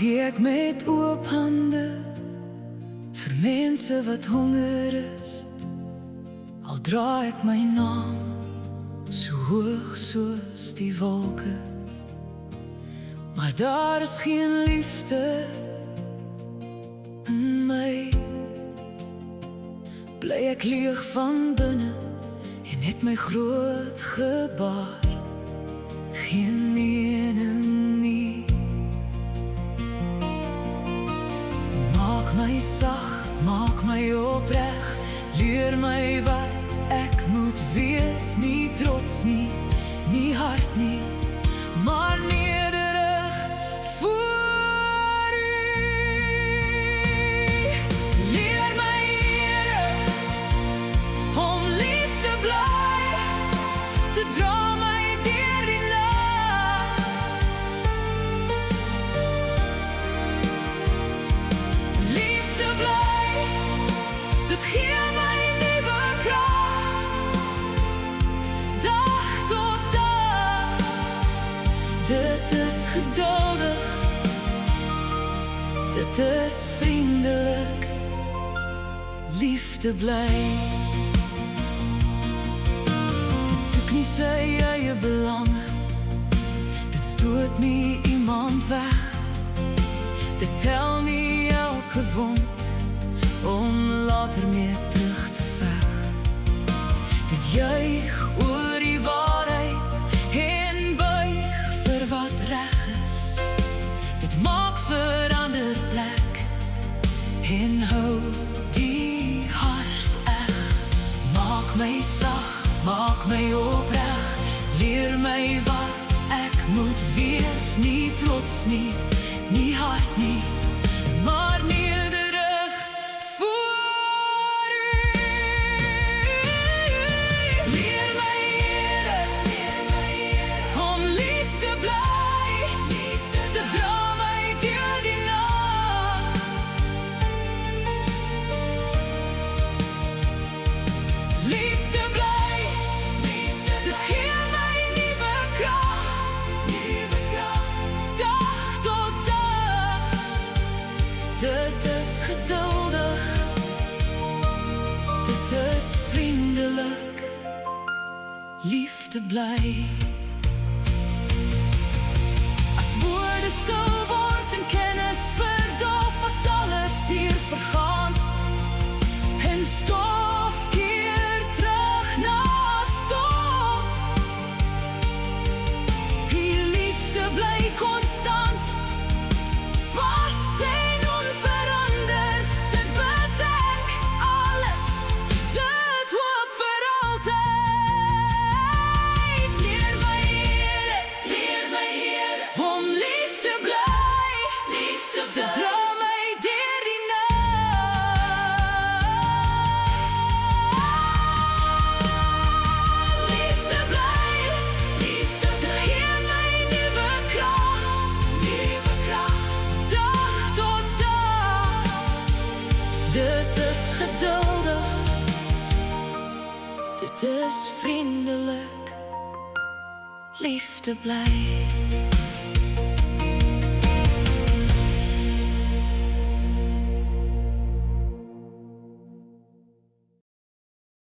gee ek met oop hande vir mense wat honger is. Al dra ek my naam so hoog soos die wolke, maar daar is geen liefde in my. Bly ek leeg van binne en het my groot gebaar, geen mening nie. Maak my sag, maak my opreg, leer my wat ek moet wees. Nie trots nie, nie hard nie, maar nederig voor U. Leer my, Here, om lief te bly, te dra my deur die nag. Lief te bly, dit gee my nuwe krag, dag tot dag. Dit is geduldig, dit is vriendelik, lief te bly. Dit soek nie sy eie belange, dit stoot nie iemand weg. Dit tel nie elke wond om later mee terug te veg. Dit juig oor die waarheid en buig vir wat reg is. Dit maak verander plek en hou die hart eg. Maak my sag, maak my opreg, leer my wat ek moet wees. Nie trots nie, nie hard nie, maar nederig voor U. Leer my, Here, om lief te bly, te dra my deur die nag. Lief te bly, dit gee my nuwe krag, dag tot dag. Dit is geduldig, dit is vriendelik, lief te bly. As woorde stil word en kennis verdof, as alles hier vergaan en stof keer terug na stof. Die liefde bly konstant, vas en onveranderd. Dit bedek alles, dit hoop vir altyd. Leer my, Here, om lief te bly, te dra my deur die nag. Lief te bly, dit gee my nuwe krag, dag tot dag. Dit is geduldig, dit is vriendelik, lief te bly.